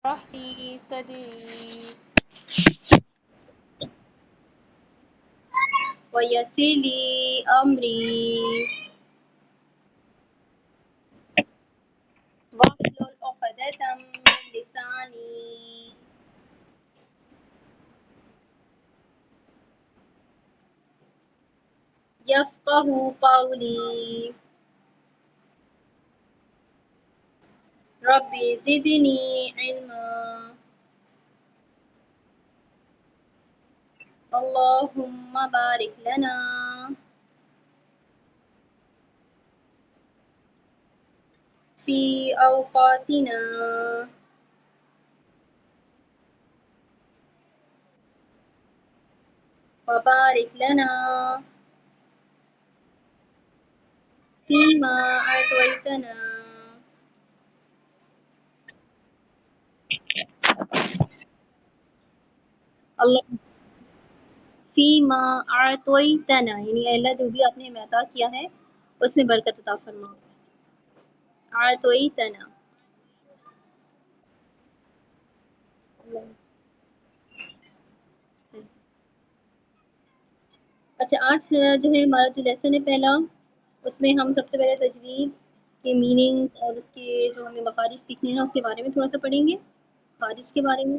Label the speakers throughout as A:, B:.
A: لي صدري ويسر لي أمري واحلل عقدة من لساني يفقه قولي. ربي زدني علما. اللهم بارك لنا في أوقاتنا وبارك لنا فيما أعطيتنا. اللہ فیما اعطیتنا یعنی اے اللہ جو بھی آپ نے ہمیں عطا کیا ہے اس میں برکت عطا فرما. اعطیتنا. اچھا آج جو ہے ہمارا جو لیسن ہے پہلا اس میں ہم سب سے پہلے تجوید کے میننگ اور اس کے جو ہمیں مخارج سیکھنے ہیں اس کے بارے میں تھوڑا سا پڑھیں گے خارج کے بارے میں.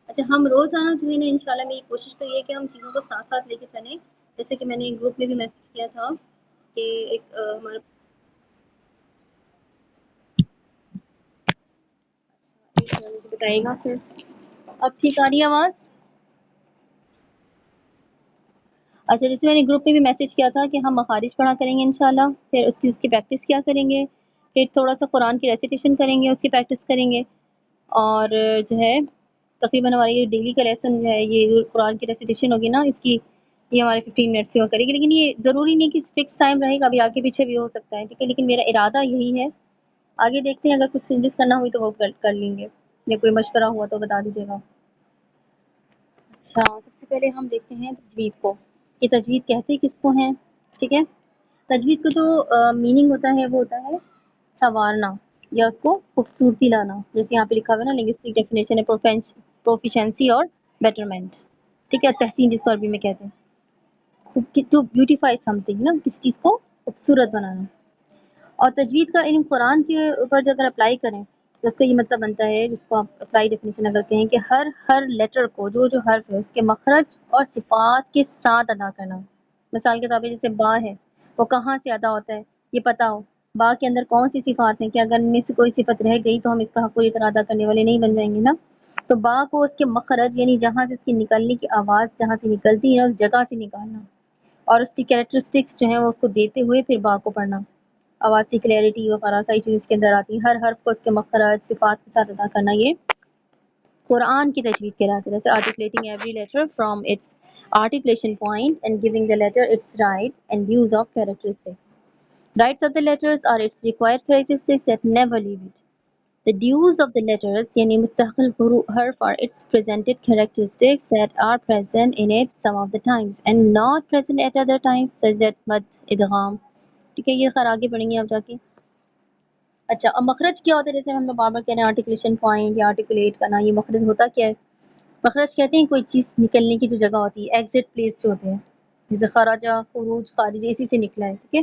A: اچھا ہم روزانہ جو ہے نا انشاءاللہ میری کوشش تو یہ ہے کہ ہم چیزوں کو ساتھ ساتھ لے کے چلیں. جیسے کہ میں نے گروپ میں بھی میسج کیا تھا کہ ایک ہمارا مجھے بتائیے گا پھر. اب ٹھیک آ رہی ہے آواز؟ اچھا جیسے میں نے گروپ میں بھی میسج کیا تھا کہ ہم مخارج پڑھا کریں گے انشاءاللہ. پھر اس کی پریکٹس کیا کریں گے. پھر تھوڑا سا قرآن کی ریسیٹیشن کریں گے اس کی پریکٹس کریں گے. اور جو ہے تقریباً ہمارا یہ ڈیلی کا لیسن جو ہے یہ قرآن کی ریسیٹیشن ہوگی نا اس کی یہ ہمارے 15 منٹ سے ہو کرے گی. لیکن یہ ضروری نہیں کہ فکس ٹائم رہے گا, ابھی آگے پیچھے بھی ہو سکتا ہے ٹھیک ہے. لیکن میرا ارادہ یہی ہے. آگے دیکھتے ہیں اگر کچھ چینجز کرنا ہوئی تو وہ کر لیں گے یا کوئی مشورہ ہوا تو بتا دیجیے گا. اچھا سب سے پہلے ہم دیکھتے ہیں تجوید کو کہ تجوید کہتے کس کو ہیں. ٹھیک ہے. تجوید کا جو میننگ ہوتا ہے وہ ہوتا ہے سنوارنا یا اس کو خوبصورتی لانا. جیسے یہاں پہ لکھا ہوا ہے نا لنگوسٹک ڈیفینیشن ہے پروفیشنسی اور بیٹرمنٹ. ٹھیک ہے. تحسین جس کو عربی میں کہتے ہیں ٹو بیوٹیفائی سم تھنگ نا کسی چیز کو خوبصورت بنانا. اور تجوید کا علم قرآن کے اوپر جو اگر اپلائی کریں تو اس کا یہ مطلب بنتا ہے جس کو آپ اپلائی ڈیفینیشن اگر کہیں کہ ہر لیٹر کو جو حرف ہے اس کے مخرج اور صفات کے ساتھ ادا کرنا. مثال کے طور پہ جیسے با ہے وہ کہاں سے ادا ہوتا ہے یہ پتہ ہو. با کے اندر کون سی صفات ہیں کہ اگر ان میں سے کوئی صفت رہ گئی تو ہم اس کا حق پوری طرح ادا کرنے والے نہیں بن جائیں گے نا. تو با کو اس کے مخرج یعنی جہاں سے اس کی نکلنے کی آواز جہاں سے نکلتی ہے اس جگہ سے نکالنا اور اس کی کیریکٹرسٹکس جو ہیں وہ اس کو دیتے ہوئے پھر با کو پڑھنا. آواز کی کلیئرٹی وغیرہ ساری چیز اس کے اندر آتی ہے. ہر حرف کو اس کے مخرج صفات کے ساتھ ادا کرنا یہ قرآن کی تجوید کہلاتی ہے. جیسے articulating every letter from its articulation point and giving the letter its right and use of characteristics. Rights of the letters are its required characteristics that never leave it. The dues of the letters yani mustaqil harf are its presented characteristics that are present in it some of the times and not present at other times such that mad idgham. ٹھیک ہے. یہ خیر آگے پڑھیں گے آپ جا کے. اچھا اب مخرج کیا ہوتا ہے جیسے ہم لوگ بار بار کہہ رہے ہیں آرٹیکولیشن پوائنٹ یا آرٹیکولیٹ کرنا. یہ مخرج ہوتا کیا ہے. مخرج کہتے ہیں کوئی چیز نکلنے کی جو جگہ ہوتی ہے ایگزٹ پلیس جو ہوتے ہیں جیسے خراجہ خروج خارج اسی سے نکلا ہے. ٹھیک ہے.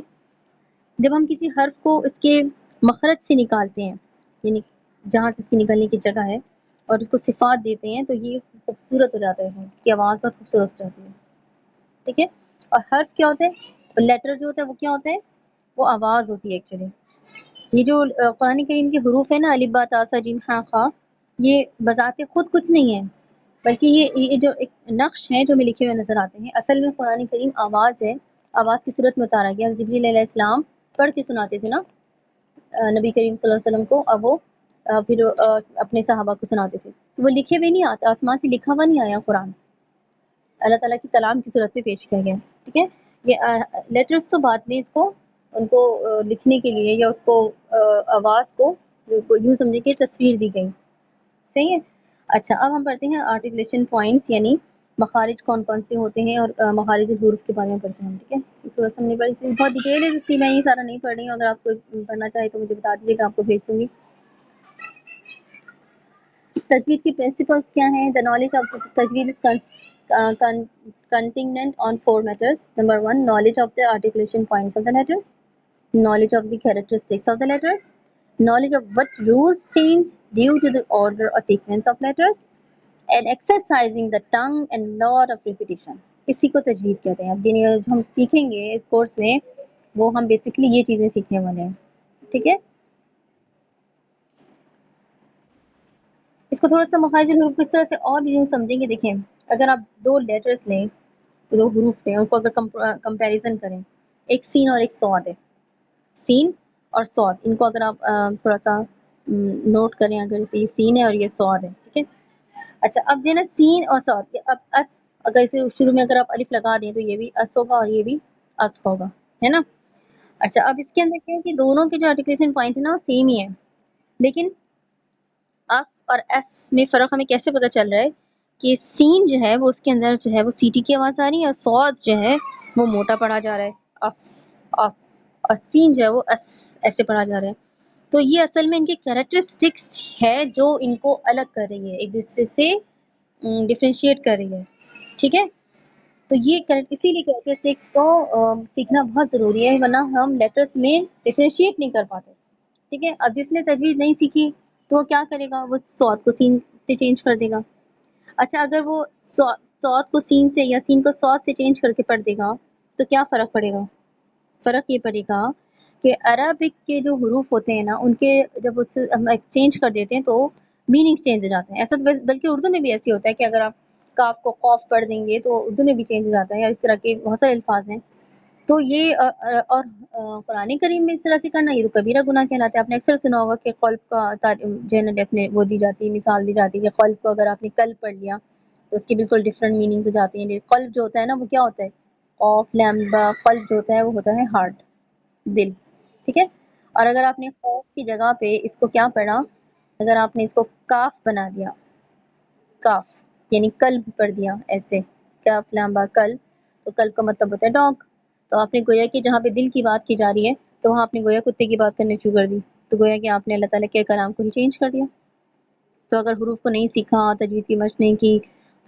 A: جب ہم کسی حرف کو اس کے مخرج سے نکالتے ہیں یعنی جہاں سے اس کی نکلنے کی جگہ ہے اور اس کو صفات دیتے ہیں تو یہ خوبصورت ہو جاتا ہے. اس کی آواز بہت خوبصورت ہو جاتی ہے. ٹھیک ہے. اور حرف کیا ہوتا ہے لیٹر جو ہوتا ہے وہ کیا ہوتا ہے وہ آواز ہوتی ہے ایکچولی. یہ جو قرآن کریم کے حروف ہے نا الف با تا سا جیم ہا خا یہ بذات خود کچھ نہیں ہے بلکہ یہ جو ایک نقش ہیں جو میں لکھے ہوئے نظر آتے ہیں اصل میں قرآن کریم آواز ہے. آواز کی صورت میں اتارا گیا. جبریل علیہ السلام پڑھ کے سناتے تھے نا نبی کریم صلی اللہ علیہ وسلم کو اور وہ پھر اپنے صحابہ کو سناتے تھے. تو وہ لکھے ہوئے نہیں آتے آسمان سے لکھا ہوا نہیں آیا قرآن. اللہ تعالیٰ کی کلام کی صورت میں پیش کیا گیا. ٹھیک ہے. یہ لیٹرز تو بعد میں اس کو ان کو لکھنے کے لیے یا اس کو آواز کو یوں سمجھے کہ تصویر دی گئی. صحیح ہے. اچھا اب ہم پڑھتے ہیں آرٹیکولیشن پوائنٹس یعنی مخارج کون کون سے ہوتے ہیں اور مخارج الحروف کے بارے میں پڑھتے ہیں. ٹھیک ہے. تھوڑا سا ہم نے پڑھی بہت ڈیٹیل ہے اس کی میں یہ سارا نہیں پڑھ رہی ہوں. اگر آپ کو پڑھنا چاہے تو مجھے بتا دیجیے گا آپ کو بھیج دوں گی. تجوید کی پرنسپلس کیا ہیں؟ The knowledge of tajweed is contingent on four matters. Number one, knowledge of the articulation points of the letters, knowledge of the characteristics of the letters, knowledge of what rules change due to the order or sequence of letters, and exercising the tongue and lot of repetition. اسی کو تجوید کہتے ہیں. اب جو ہم سیکھیں گے اس course میں وہ ہم بیسکلی یہ چیزیں سیکھنے والے ہیں. ٹھیک ہے. اس کو تھوڑا سا مخارج الحروف کس طرح سے اور بھی جو سمجھیں گے. دیکھیں اگر آپ دو لیٹرز لیں، دو حروف لیں، ان کو اگر کمپیریزن کریں، ایک سین اور ایک صاد ہے. سین اور صاد، ان کو اگر آپ تھوڑا سا نوٹ کریں، اگر یہ سین ہے اور یہ صاد ہے. ٹھیک ہے. اچھا اب دینا سین اور صاد. اب اس اگر اسے شروع میں اگر آپ الف لگا دیں تو یہ بھی اس ہوگا اور یہ بھی اس ہوگا، ہے نا. اچھا اب اس کے اندر کیا ہے کہ دونوں کے جو آرٹیکولیشن پوائنٹ ہے نا وہ سیم ہی ہے، لیکن اس اور ایس میں فرق ہمیں کیسے پتہ چل رہا ہے کہ سین جو ہے وہ اس کے اندر جو ہے وہ سی ٹی کی آواز آ رہی ہے اور صاد جو ہے وہ موٹا پڑھا جا رہا ہے. اس اس اور سین جو ہے وہ اس ایسے پڑھا جا رہا ہے. تو یہ اصل میں ان کے کیریکٹرسٹکس ہے جو ان کو الگ کر رہی ہے، ایک دوسرے سے ڈفرینشیٹ کر رہی ہے. ٹھیک ہے. تو یہ اسی لیے کیریکٹرسٹکس کو سیکھنا بہت ضروری ہے، ورنہ ہم لیٹرس میں ڈفرینشیٹ نہیں کر پاتے. ٹھیک ہے. اب جس نے تجوید نہیں سیکھی تو وہ کیا کرے گا؟ وہ صاد کو سین سے چینج کر دے گا. اچھا اگر وہ صاد کو سین سے یا سین کو صاد سے چینج کر کے پڑھ دے گا تو کیا فرق پڑے گا؟ فرق یہ پڑے گا کہ عربک کے جو حروف ہوتے ہیں نا ان کے جب اس سے ہم ایکسچینج کر دیتے ہیں تو میننگس چینج ہو جاتے ہیں. ایسا تو بلکہ اردو میں بھی ایسے ہوتا ہے کہ اگر آپ کاف کو قوف پڑھ دیں گے تو اردو میں بھی چینج ہو جاتا ہے، یا اس طرح کے بہت سارے الفاظ ہیں. تو یہ اور قرآن کریم میں اس طرح سے کرنا یہ تو کبیرہ گناہ کہلاتا ہے. آپ نے اکثر سنا ہوگا کہ قلب کا جو ہے نا ڈیفینیٹ وہ دی جاتی ہے، مثال دی جاتی ہے کہ قلب کو اگر آپ نے قلب پڑھ لیا تو اس کی بالکل ڈفرینٹ میننگز ہو جاتی ہیں. قلب جو ہوتا ہے نا وہ کیا ہوتا ہے؟ قوف لام با. قلب جو ہوتا ہے وہ ہوتا ہے ہارٹ، دل. ٹھیک ہے. اور اگر آپ نے خوف کی جگہ پہ اس کو کیا پڑھا، اگر آپ نے اس کو کاف بنا دیا، کاف یعنی قلب پڑھ دیا ایسے، کاف لام با قلب، تو قلب کا مطلب ہوتا ہے ڈاگ. تو آپ نے گویا کہ جہاں پہ دل کی بات کی جا رہی ہے تو وہاں آپ نے گویا کتے کی بات کرنی شروع کر دی. تو گویا کہ آپ نے اللہ تعالیٰ کے کلام کو ہی چینج کر دیا. تو اگر حروف کو نہیں سیکھا، تجوید کی مشق نہیں کی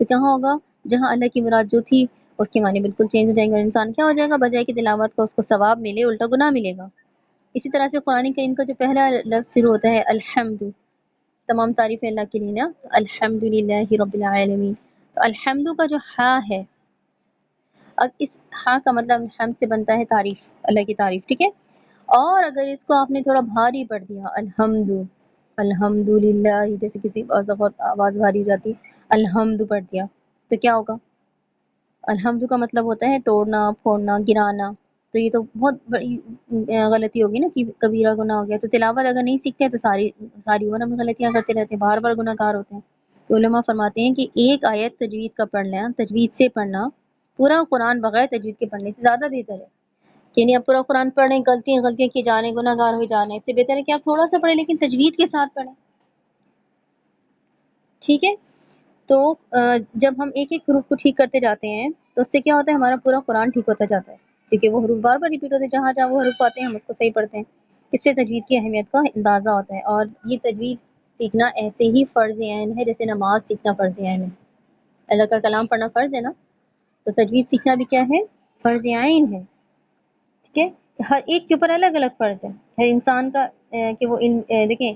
A: تو کہاں ہوگا؟ جہاں اللہ کی مراد جو تھی اس کے معنی بالکل چینج ہو جائیں گے اور انسان کیا ہو جائے گا؟ بجائے کہ تلاوت کو اس کو ثواب ملے الٹا گناہ ملے گا. اسی طرح سے قرآن کریم کا جو پہلا لفظ شروع ہوتا ہے الحمد، تمام تعریفیں اللہ کے لیے نا، الحمد للہ رب العالمین. تو الحمد کا جو ہا ہے، اب اس ہا کا مطلب حمد سے بنتا ہے تعریف، اللہ کی تعریف. ٹھیک ہے. اور اگر اس کو آپ نے تھوڑا بھاری پڑھ دیا الحمد، الحمد للہ، جیسے کسی آواز بھاری ہو جاتی، الحمد پڑھ دیا تو کیا ہوگا؟ الحمد کا مطلب ہوتا ہے توڑنا، پھوڑنا، گرانا. تو یہ تو بہت بڑی غلطی ہوگی نا کہ کبیرہ گناہ ہو گیا. تو تلاوت اگر نہیں سیکھتے ہیں تو ساری عمر ہم غلطیاں کرتے رہتے ہیں، بار بار گناہ گار ہوتے ہیں. تو علماء فرماتے ہیں کہ ایک آیت تجوید کا پڑھ لینا، تجوید سے پڑھنا پورا قرآن بغیر تجوید کے پڑھنے سے زیادہ بہتر ہے. یعنی آپ پورا قرآن پڑھیں، غلطیاں کی جانے، گناہ گار ہو جانے، اس سے بہتر ہے کہ آپ تھوڑا سا پڑھیں لیکن تجوید کے ساتھ پڑھیں. ٹھیک ہے. تو جب ہم ایک ایک حروف کو ٹھیک کرتے جاتے ہیں تو اس سے کیا ہوتا ہے؟ ہمارا پورا قرآن ٹھیک ہوتا جاتا ہے، کیونکہ وہ حروف بار بار ریپیٹ ہوتے ہیں. جہاں جہاں وہ حروف آتے ہیں ہم اس کو صحیح پڑھتے ہیں. اس سے تجوید کی اہمیت کا اندازہ ہوتا ہے. اور یہ تجوید سیکھنا ایسے ہی فرض عین ہے جیسے نماز سیکھنا فرض عین ہے. اللہ کا کلام پڑھنا فرض ہے نا، تو تجوید سیکھنا بھی کیا ہے؟ فرض عین ہے. ٹھیک ہے. ہر ایک کے اوپر الگ الگ فرض ہے. ہر انسان کا کہ وہ دیکھیں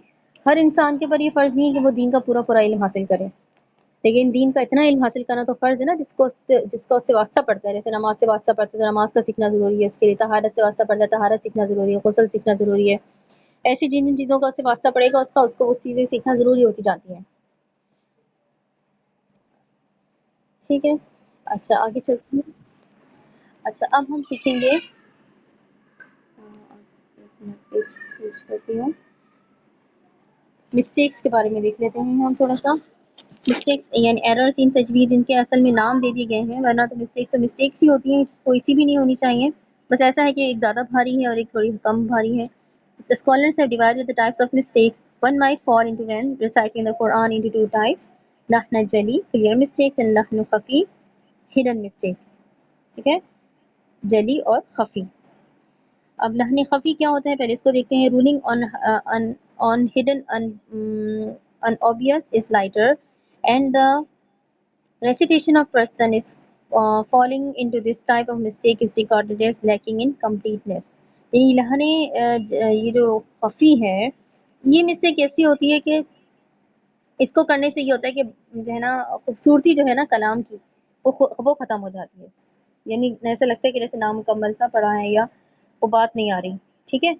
A: ہر انسان کے اوپر یہ فرض نہیں ہے کہ وہ دین کا پورا پورا علم حاصل کرے، لیکن دین کا اتنا علم حاصل کرنا تو فرض ہے نا جس کا اس سے واسطہ پڑتا ہے. جیسے نماز سے واسطہ پڑتا ہے تو نماز کا سیکھنا ضروری ہے، اس کے لیے طہارت سے واسطہ پڑتا ہے، طہارت سیکھنا ضروری ہے، غسل سیکھنا ضروری ہے. ایسی جن جن چیزوں کا اس سے واسطہ پڑے گا اس کو اس چیزیں سیکھنا ضروری ہوتی جاتی ہیں. ٹھیک ہے. اچھا آگے چلتے ہیں. اچھا اب ہم سیکھیں گے، کرتی ہوں، مسٹیکس کے بارے میں دیکھ لیتے ہیں ہم تھوڑا سا. مسٹیکس یعنی ایررز ان تجوید، ان کے اصل میں نام دے دیے گئے ہیں، ورنہ تو مسٹیکس ہی ہوتی ہیں، کوئی سی بھی نہیں ہونی چاہیے. بس ایسا ہے کہ ایک زیادہ بھاری ہے اور ایک تھوڑی کم بھاری ہے. The scholars have divided the types of mistakes. One might fall into when reciting the Quran into two types: lahn jali, clear mistakes, and lahn khafi, hidden mistakes. ٹھیک ہے. جلی اور خفی. اب لہن خفی کیا ہوتا ہے پہلے اس کو دیکھتے ہیں. Rolling on hidden unobvious is lighter, and the recitation of person is falling into this type of mistake is regarded as lacking in completeness. یعنی لہنے یہ جو خفی ہے یہ مسٹیک ایسی ہوتی ہے کہ اس کو کرنے سے یہ ہوتا ہے کہ جو ہے نا خوبصورتی جو ہے نا کلام کی وہ ختم ہو جاتی ہے. یعنی ایسا لگتا ہے کہ جیسے نامکمل سا پڑھا ہے یا وہ بات نہیں آ رہی. ٹھیک ہے.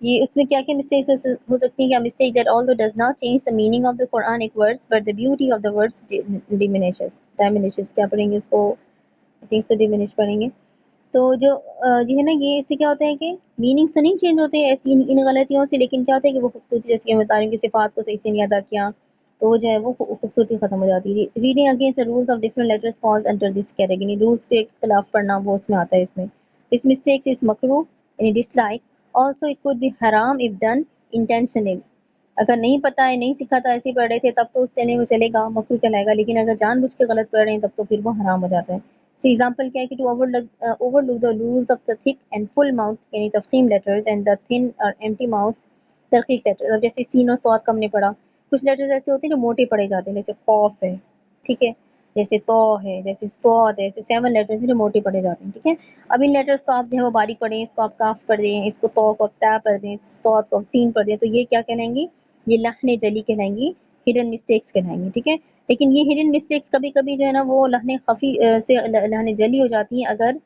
A: یہ اس میں کیا کیا مسٹیکس ہو سکتی ہیں. کیا mistake that although does not change the meaning of the Quranic words but the beauty of the words diminishes. کیا پڑھیں گے اس کو؟ I think so diminish پڑھیں گے. تو جو ہے نا یہ اس سے کیا ہوتا ہے کہ میننگ سے نہیں چینج ہوتے ایسی ان غلطیوں سے، لیکن کیا ہوتا ہے کہ وہ خوبصورتی جیسے کہ میں بتا رہی ہوں کہ صفات کو صحیح سے نہیں ادا کیا تو وہ جو ہے وہ خوبصورتی ختم ہو جاتی ہے. Reading against the rules of different letters falls under this category. Rules کے خلاف پڑھنا وہ اس میں آتا ہے. اس میں this mistakes is makruh یعنی dislike. Also it could be haram if done intentionally. اگر نہیں پتہ ہے نہیں سیکھا تھا ایسے پڑھ رہے تھے تب تو اس سے نہیں وہ چلے گا مکروہ کہلائے گا، لیکن اگر جان بوجھ کے غلط پڑھ رہے ہیں تب تو پھر وہ حرام ہو جاتا ہے. ایگزامپل کیا ہے کہ to overlook the rules of the thick and full mouth یعنی tafkheem letters and the thin or empty mouth tarqeeq letters. اب جیسے سین اور صاد کا ہم نے پڑھا، کچھ لیٹرز ایسے ہوتے ہیں جو موٹے پڑھے جاتے ہیں جیسے قوف ہے، ٹھیک ہے، جیسے تو ہے، جیسے صاد ہے، جیسے 7 لیٹرز ہیں جو موٹے پڑھے جاتے ہیں. ٹھیک ہے. اب ان لیٹرز کو آپ جو ہے وہ باریک پڑھیں، اس کو آپ کاف پڑھ دیں، اس کو تو کو آپ تا پڑھ دیں، صاد کو آپ سین پڑھ دیں، تو یہ کیا کہلائیں گی؟ یہ لحن جلی کہلائیں گی، ہڈن مسٹیکس کہلائیں گی. ٹھیک ہے. لیکن یہ ہڈن مسٹیکس کبھی کبھی جو ہے نا وہ لحن خفی سے لحن جلی ہو جاتی ہیں اگر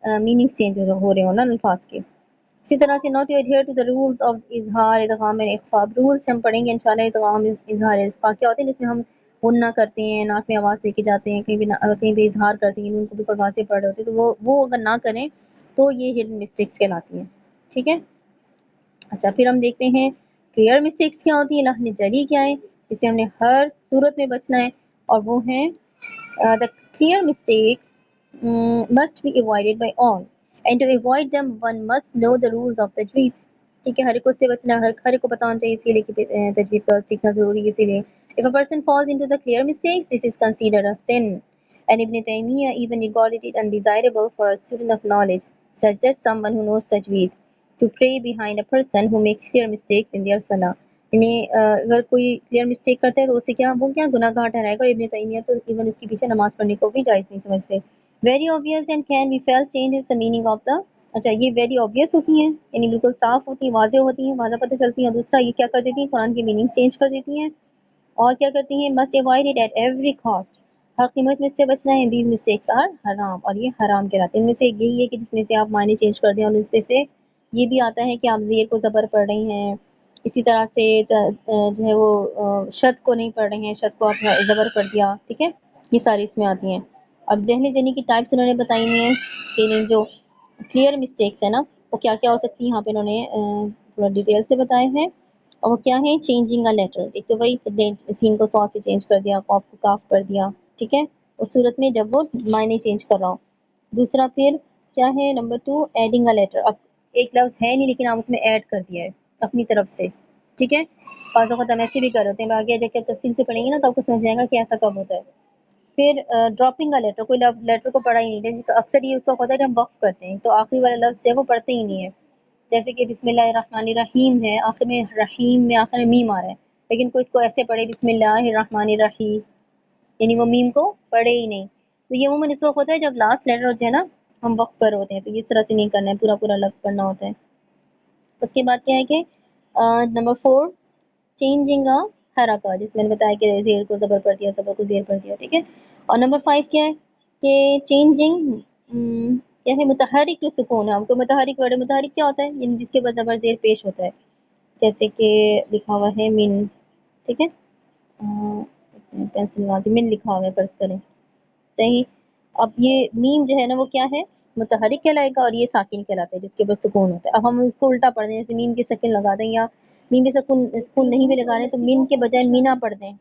A: میننگس چینج ہو رہے ہوں نا الفاظ کے. اسی طرح سے not to adhere to the rules of اظہار ادغام اور اخفاء. رولس ہم پڑھیں گے انشاءاللہ. ادغام اظہار اخفاء کیا ہوتے ہیں؟ جس میں ہم غنہ کرتے ہیں، ناک میں آواز لے کے جاتے ہیں، کہیں بھی اظہار کرتے ہیں، ان کو بھی واضح پڑھ رہے ہوتے ہیں، تو وہ اگر نہ کریں تو یہ ہڈن مسٹیکس کہلاتی ہیں. ٹھیک ہے. اچھا پھر ہم دیکھتے ہیں کلیئر مسٹیکس کیا ہوتی ہیں. لحن جلی کیا ہے جس سے ہم نے ہر صورت میں بچنا ہے، اور وہ ہیں the clear mistakes must be avoided by all, and to avoid them one must know the rules of tajweed. ٹھیک ہے. ہر ایک سے بچنا، ہر ایک کو پتہ ہونا چاہیے اس لیے کہ تجوید کا سیکھنا ضروری ہے. اسی لیے if a person falls into the clear mistakes this is considered a sin, and Ibn Taymiyyah even regarded it undesirable for a student of knowledge such that someone who knows tajweed to pray behind a person who makes clear mistakes in their salah. یعنی اگر کوئی clear mistake کرتا ہے تو اسے کیا وہ کیا گناہ گار ٹھہرائے گا. ابن تیمیہ تو ایون اس کے پیچھے نماز پڑھنے کو بھی جائز نہیں سمجھتے. Very obvious and can be felt changes the meaning of the. اچھا یہ ویری obvious ہوتی ہیں یعنی بالکل صاف ہوتی ہیں، واضح ہوتی ہیں، واضح پتہ چلتی ہیں. دوسرا یہ کیا کر دیتی ہیں؟ قرآن کی میننگ چینج کر دیتی ہیں. اور کیا کرتی ہیں؟ must avoid it at every cost. ہر قیمت میں اس سے بچنا ہے. these mistakes are حرام، اور یہ حرام کہلاتے ہیں. ان میں سے یہی ہے کہ جس میں سے آپ معنی چینج کر دیں، اور اس میں سے یہ بھی آتا ہے کہ آپ زیر کو زبر پڑھ رہی ہیں، اسی طرح سے جو ہے وہ شد کو نہیں پڑھ رہے ہیں، شد کو آپ زبر پڑھ دیا. ٹھیک ہے. یہ ساری اس میں آتی ہیں. اب ذہنی جنی کی ٹائپس انہوں نے بتائی ہوئی ہیں کہ جو کلیئر مسٹیکس ہیں نا وہ کیا کیا ہو سکتی ہیں. یہاں پہ انہوں نے تھوڑا ڈیٹیل سے بتائے ہیں. اور وہ کیا ہے؟ چینجنگ اے لیٹر. ایک تو وہی سین کو سو سے چینج کر دیا، قاف کو کاف کر دیا. ٹھیک ہے. اس صورت میں جب وہ معنی چینج کر رہا ہوں. دوسرا پھر کیا ہے؟ Number 2 adding a letter. اب ایک لفظ ہے نہیں لیکن آپ اس میں ایڈ کر دیا ہے اپنی طرف سے. ٹھیک ہے. بعض اوقات ہم ایسے بھی کر ہوتے ہیں. آگے جا کے تفصیل سے پڑھیں گے نا تو آپ کو سمجھ جائے گا کہ ایسا کب ہوتا ہے. پھر ڈراپنگ کا لیٹر. کوئی لیٹر کو پڑھا ہی نہیں. جیسے اکثر یہ اس وقت ہوتا ہے جب ہم وقف کرتے ہیں تو آخری والا لفظ جو ہے وہ پڑھتے ہی نہیں ہے. جیسے کہ بسم اللہ الرحمن الرحیم ہے، آخر میں رحیم میں آخر میں میم آ رہا ہے، لیکن کوئی اس کو ایسے پڑھے بسم اللہ الرحمن الرحیم، یعنی وہ میم کو پڑھے ہی نہیں. تو یہ عموماً اس وقت ہوتا ہے جب لاسٹ لیٹر جو ہے نا ہم وقف کر ہوتے ہیں، تو اس طرح سے نہیں کرنا ہے، پورا پورا لفظ پڑھنا ہوتا ہے. اس کے بعد کیا ہے کہ نمبر 4 چینجنگ حرکہ، جس میں نے بتایا کہ زیر کو زبر پڑھ دیا، زبر کو زیر پڑھ دیا. ٹھیک ہے. اور نمبر 5 کیا ہے کہ چینجنگ کیا ہے؟ متحرک ٹو سکون. ہم کو متحرک ورڈ، متحرک کیا ہوتا ہے؟ یعنی جس کے بعد زبر زیر پیش ہوتا ہے، جیسے کہ لکھا ہوا ہے من. ٹھیک ہے. پینسل من لکھا ہوا ہے، فرض کریں. صحیح. اب یہ میم جو ہے نا وہ کیا ہے؟ متحرک کہلائے گا، اور یہ ساکن کہلاتا ہے جس کے بعد سکون ہوتا ہے. اب ہم اس کو الٹا پڑھ دیں، جیسے میم کے سکن لگا دیں یا میم کے سکون نہیں بھی لگا رہے تو مین کے بجائے مینا پڑھ دیں،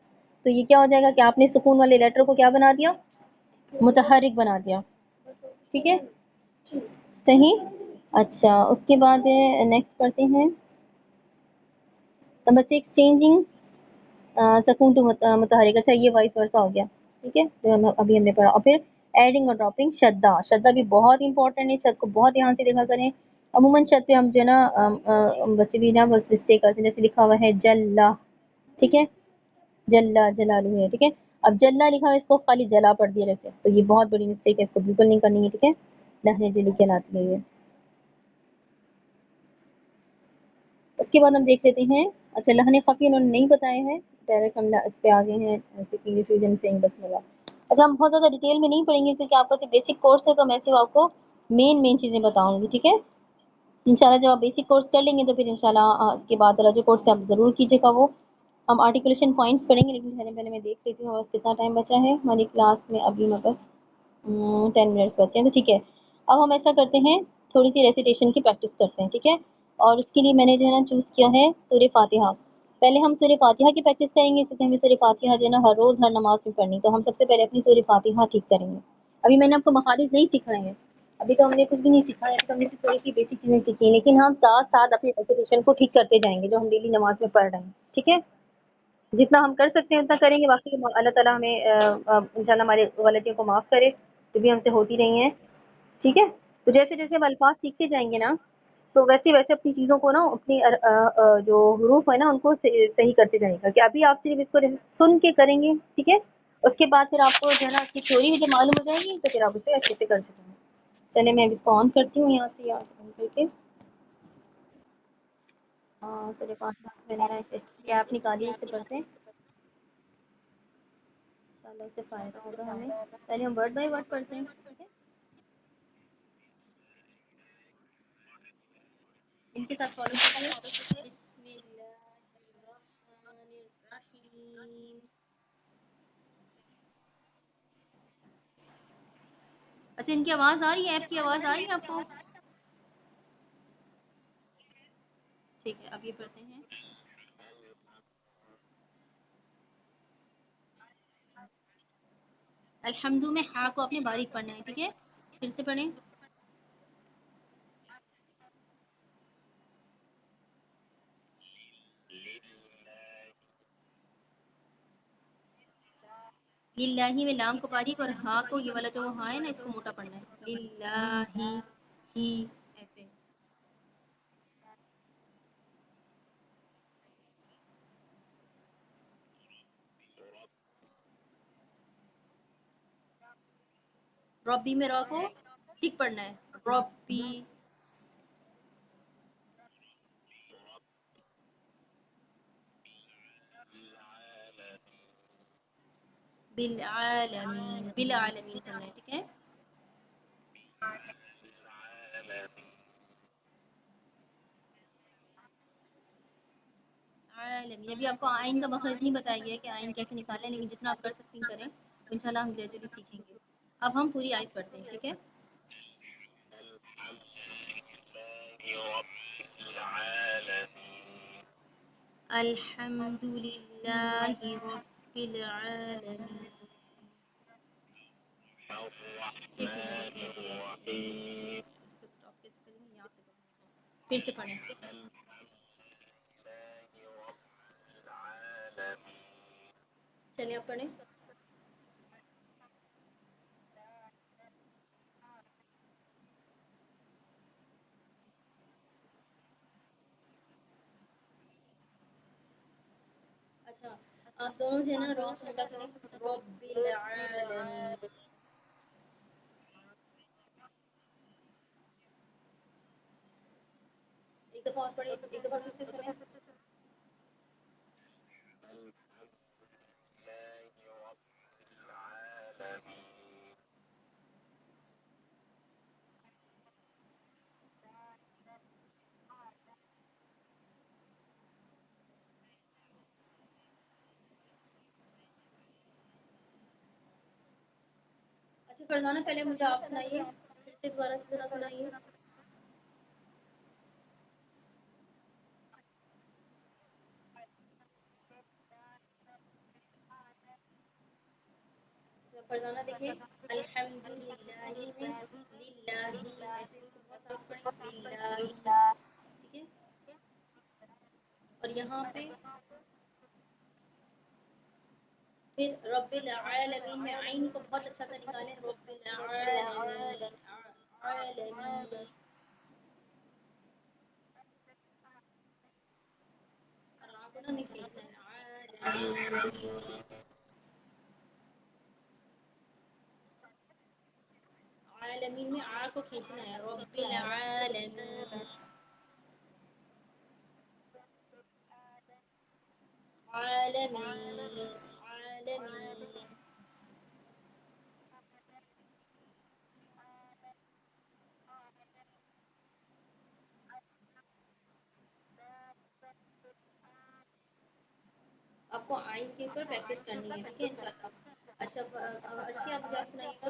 A: تو یہ کیا ہو جائے گا کہ آپ نے سکون والے لیٹر کو کیا بنا دیا؟ متحرک بنا دیا. ٹھیک ہے. صحیح. اچھا اس کے بعد نیکسٹ پڑھتے ہیں نمبر 6 چینجنگ سکون ٹو متحرک. اچھا یہ وائس ورسا ہو گیا. ٹھیک ہے. ابھی ہم نے پڑھا. اور پھر ایڈنگ اور ڈراپنگ. شدہ، شدہ بھی بہت امپورٹنٹ ہے. شد کو بہت دھیان سے دیکھا کریں. عموماً شد پہ ہم جو ہے نا بچے بھی نا بس مسٹیک کرتے ہیں، جیسے لکھا ہوا ہے جلہ. ٹھیک ہے. جلا جلالہ ہے، ٹھیک ہے. اب جلا لکھا ہے، اس کو خالی جلا پڑھ دیا جیسے، تو یہ بہت بڑی مسٹیک ہے، اس کو بالکل نہیں کرنی ہے، ٹھیک ہے. لہن جلی کہلاتی ہے یہ. اس کے بعد ہم دیکھ لیتے ہیں. اچھا لہن خفی انہوں نے نہیں بتائے ہیں، ڈائریکٹ ہم اس پہ آگے ہیں ایسے انگلش ورژن سے بسم اللہ. اچھا ہم بہت زیادہ ڈیٹیل میں نہیں پڑھیں گے کیونکہ آپ کا صرف بیسک کورس ہے، تو میں صرف آپ کو مین چیزیں بتاؤں گی، ٹھیک ہے. انشاءاللہ جب آپ بیسک کورس کر لیں گے تو پھر انشاءاللہ اس کے بعد جو کورس آپ ضرور کیجیے گا وہ ہم آرٹیکولیشن پوائنٹس پڑھیں گے. لیکن پہلے میں دیکھ لیتی ہوں بس کتنا ٹائم بچا ہے ہماری کلاس میں. ابھی میں بس 10 منٹس بچے ہیں، تو ٹھیک ہے. اب ہم ایسا کرتے ہیں، تھوڑی سی ریسیٹیشن کی پریکٹس کرتے ہیں، ٹھیک ہے. اور اس کے لیے میں نے جو ہے نا چوز کیا ہے سورہ فاتحہ. پہلے ہم سورہ فاتحہ کی پریکٹس کریں گے کیونکہ ہمیں سورہ فاتحہ جو ہے نا ہر روز ہر نماز میں پڑھنی. تو ہم سب سے پہلے اپنی سورہ فاتحہ ٹھیک کریں گے. ابھی میں نے آپ کو مخارج نہیں سکھائے ہیں، ابھی تو ہم نے کچھ بھی نہیں سیکھا ہے، تو ہم نے صرف تھوڑی سی بیسک چیزیں سیکھی ہیں، لیکن ہم ساتھ ساتھ اپنی ریپیٹیشن کو ٹھیک کرتے جائیں گے جو ہم ڈیلی نماز میں پڑھ رہے ہیں، ٹھیک ہے. جتنا ہم کر سکتے ہیں اتنا کریں گے، باقی اللہ تعالیٰ ہمیں انشاءاللہ ہماری غلطیوں کو معاف کرے جو بھی ہم سے ہوتی رہی ہیں، ٹھیک ہے. تو جیسے جیسے ہم الفاظ سیکھتے جائیں گے نا تو ویسے ویسے اپنی چیزوں کو نا اپنی جو حروف ہے نا ان کو صحیح کرتے جائیں گا. کہ ابھی آپ صرف اس کو جیسے سن کے کریں گے، ٹھیک ہے. اس کے بعد پھر آپ کو جو ہے نا اس کی تھیوری بھی جب معلوم ہو جائے گی تو پھر آپ اسے اچھے سے کر سکیں گے. چلے میں اب اس کو آن کرتی ہوں یہاں سے آن کر کے. ہاں سورہ فاتحہ میں نے ایپ نکالی ہے، اس سے پڑھتے ہیں انشاءاللہ، اس سے فائدہ ہوگا ہمیں. پہلے ہم ورڈ بائی ورڈ پڑھتے ہیں، ٹھیک ہے. ان کے ساتھ فالو کیجیے. بسم اللہ الرحمن الرحیم. اچھا ان کی آواز آ رہی ہے، ایپ کی آواز آ رہی ہے آپ کو؟ ٹھیک ہے اب یہ پڑھتے ہیں. الحمد میں ہا کو اپنے باریک پڑھنا ہے، ٹھیک ہے. پھر سے پڑھیں. للہ میں لام کو باریک اور ہا کو یہ والا جو ہا ہے نا اس کو موٹا پڑھنا ہے. للہ ہی ایسے. ربی میں را کو ٹھیک پڑھنا ہے. ربی. بالعالمین بالعالمین کرنا ہے، ٹھیک ہے. عالمین. ابھی آپ کو آئین کا مخرج نہیں بتایا گیا کہ آئین کیسے نکالیں، لیکن جتنا آپ کر سکتے ہیں کریں، انشاءاللہ ہم گریجولی سیکھیں گے. اب ہم پوری آیت پڑھتے ہیں، ٹھیک ہے. الحمد للہ رب العالمین. ایک منٹ رکیے. اس کو اسٹاپ کیسے کریں گے؟ یہاں سے کریں گے. پھر سے پڑھیں. چلیے آپ پڑھیں. اچھا آپ دونوں جو ہے نا را موٹا کریں. رب العالمین. ایک دفعہ اور پڑھیں، ایک دفعہ پھر سے سنیں. اچھا فرزانہ پہلے مجھے آپ سنائیے، پھر سے دوبارہ سے ذرا سنائیے. فرزانہ دیکھیں. الحمد للہ میں للہ ایسے اس کو بہت صاف پڑھیں. للہ، ٹھیک ہے. اور یہاں پہ پھر رب العالمین میں عین کو بہت اچھا سا نکالیں. رب العالمین عالمین. اور آپ کو نا ہمیں کھینچنا ہے. العالمین. عالمین میں آ کو کھینچنا ہے، رب العالمین. عالمین. عالمین. آپ کو آئین کے اوپر پریکٹس کرنی ہے، ٹھیک ہے انشاءاللہ. اچھا عرشی آپ مجھے آپ سنائیے گا.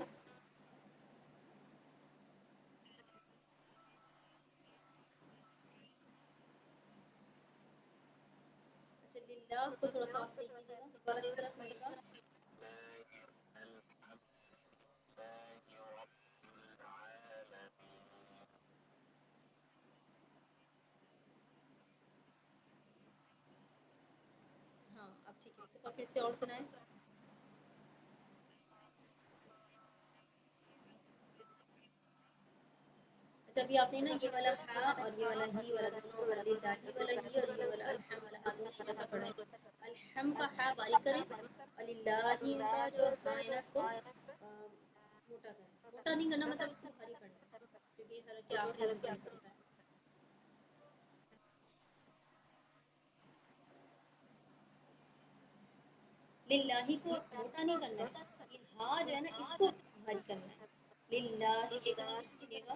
A: اچھا للہ کو تھوڑا سا آپ صحیح کیجیے گا، دوبارہ سے ذرا سنائیے گا. ہاں اب ٹھیک ہے، تو پھر سے اور سنائیں. اچھا ابھی آپ نے نا یہ والا ہا اور یہ والا ہی والا دونوں للہ والا ہی اور یہ والا الحم والا ہا دونوں ایک جیسا پڑھا ہے. الحم کا ہا باریک کریں اور للہ کا جو ہا ہے نا اس کو موٹا کریں. موٹا نہیں کرنا مطلب اس کو بھاری پڑھنا ہے کیونکہ یہ حرف کے آخری حصے سے نکلتا ہے. للہ کو موٹا نہیں کرنا ہے، یہ ہا جو ہے نا اس کو بھاری کرنا ہے. للہ ایک بار سنیے گا.